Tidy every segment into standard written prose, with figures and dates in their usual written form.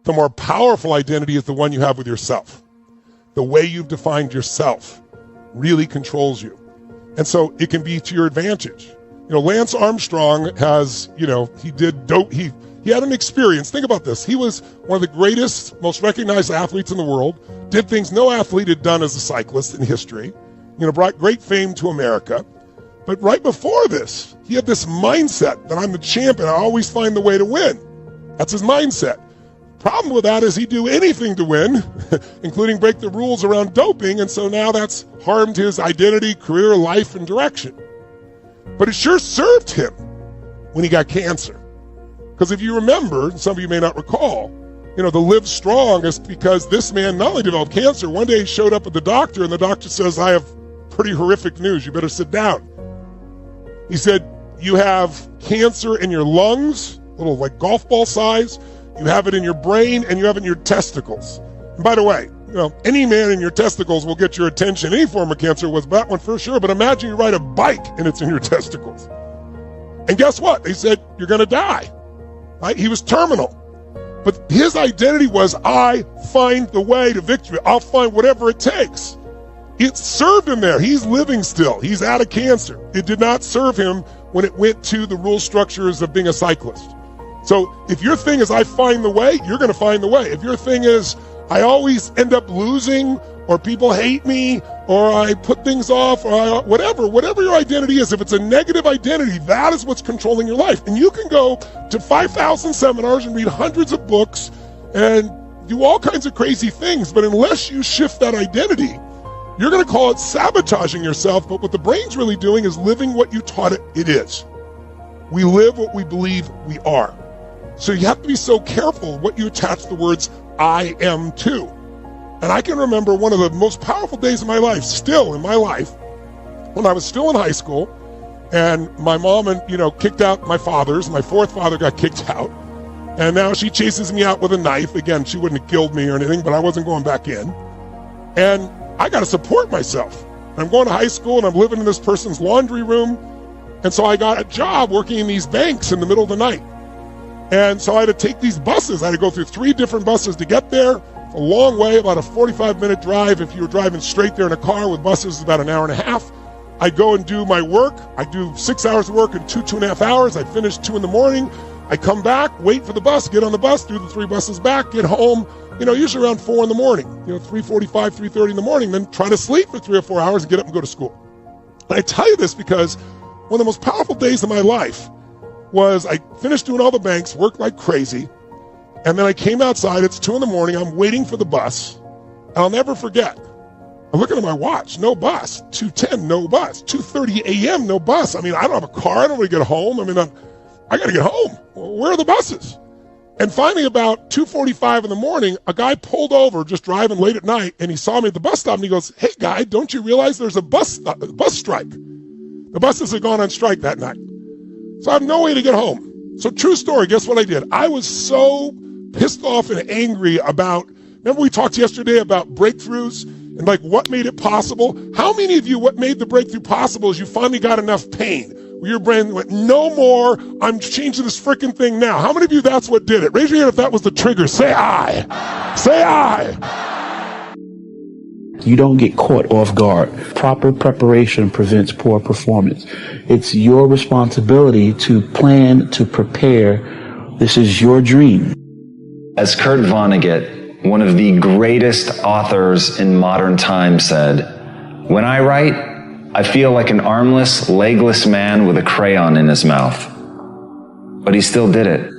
The more powerful identity is the one you have with yourself. The way you've defined yourself really controls you. And so it can be to your advantage. Lance Armstrong has, he had an experience. Think about this. He was one of the greatest, most recognized athletes in the world, did things no athlete had done as a cyclist in history, brought great fame to America. But right before this, he had this mindset that I'm the champion. I always find the way to win. That's his mindset. Problem with that is he'd do anything to win, including break the rules around doping. And so now that's harmed his identity, career, life, and direction. But it sure served him when he got cancer. Because if you remember, some of you may not recall, the live strong is because this man not only developed cancer, one day he showed up at the doctor and the doctor says, I have pretty horrific news. You better sit down. He said, you have cancer in your lungs, little like golf ball size. You have it in your brain and you have it in your testicles. And by the way, any man in your testicles will get your attention. Any form of cancer was that one for sure. But imagine you ride a bike and it's in your testicles. And guess what? They said, you're going to die. Right? He was terminal. But his identity was, I find the way to victory. I'll find whatever it takes. It served him there. He's living still. He's out of cancer. It did not serve him when it went to the rule structures of being a cyclist. So if your thing is, I find the way, you're going to find the way. If your thing is, I always end up losing, or people hate me, or I put things off, or whatever your identity is, if it's a negative identity, that is what's controlling your life. And you can go to 5,000 seminars and read hundreds of books and do all kinds of crazy things, but unless you shift that identity, you're going to call it sabotaging yourself. But what the brain's really doing is living what you taught it is. We live what we believe we are. So you have to be so careful what you attach the words I am to. And I can remember one of the most powerful days of my life, still in my life, when I was still in high school, and my mom kicked out my fourth father got kicked out, and now she chases me out with a knife. Again, she wouldn't have killed me or anything, but I wasn't going back in. And I got to support myself. I'm going to high school and I'm living in this person's laundry room. And so I got a job working in these banks in the middle of the night. And so I had to take these buses. I had to go through 3 different buses to get there. A long way, about a 45-minute drive. If you were driving straight there in a car with buses, it's about an hour and a half. I go and do my work. I do 6 hours of work in 2.5 hours. I finish 2 in the morning. I come back, wait for the bus, get on the bus, do the 3 buses back, get home, usually around 4 in the morning, 3:45, 3:30 in the morning, then try to sleep for 3 or 4 hours and get up and go to school. And I tell you this because one of the most powerful days of my life was I finished doing all the banks, worked like crazy, and then I came outside, it's 2 in the morning, I'm waiting for the bus, and I'll never forget. I'm looking at my watch, no bus, 2:10, no bus, 2:30 a.m., no bus. I don't have a car, I don't want to get home, I got to get home. Where are the buses? And finally, about 2:45 in the morning, a guy pulled over just driving late at night, and he saw me at the bus stop, and he goes, hey, guy, don't you realize there's a bus strike? The buses had gone on strike that night. So I have no way to get home. So true story, guess what I did? I was so pissed off and angry about, remember we talked yesterday about breakthroughs and what made it possible? How many of you, what made the breakthrough possible is you finally got enough pain where your brain went, no more, I'm changing this freaking thing now. How many of you that's what did it? Raise your hand if that was the trigger. Say aye. Say aye. You don't get caught off guard. Proper preparation prevents poor performance. It's your responsibility to plan, to prepare. This is your dream. As Kurt Vonnegut, one of the greatest authors in modern times, said, when I write, I feel like an armless, legless man with a crayon in his mouth. But he still did it.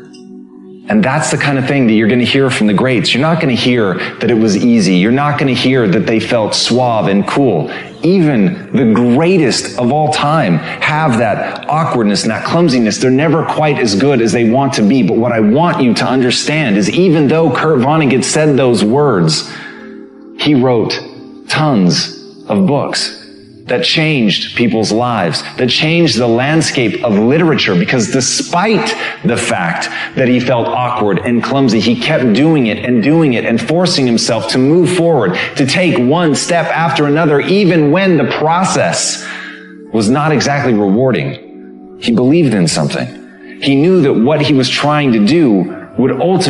And that's the kind of thing that you're going to hear from the greats. You're not going to hear that it was easy. You're not going to hear that they felt suave and cool. Even the greatest of all time have that awkwardness and that clumsiness. They're never quite as good as they want to be. But what I want you to understand is even though Kurt Vonnegut said those words, he wrote tons of books that changed people's lives, that changed the landscape of literature, because despite the fact that he felt awkward and clumsy, he kept doing it and forcing himself to move forward, to take one step after another, even when the process was not exactly rewarding. He believed in something. He knew that what he was trying to do would ultimately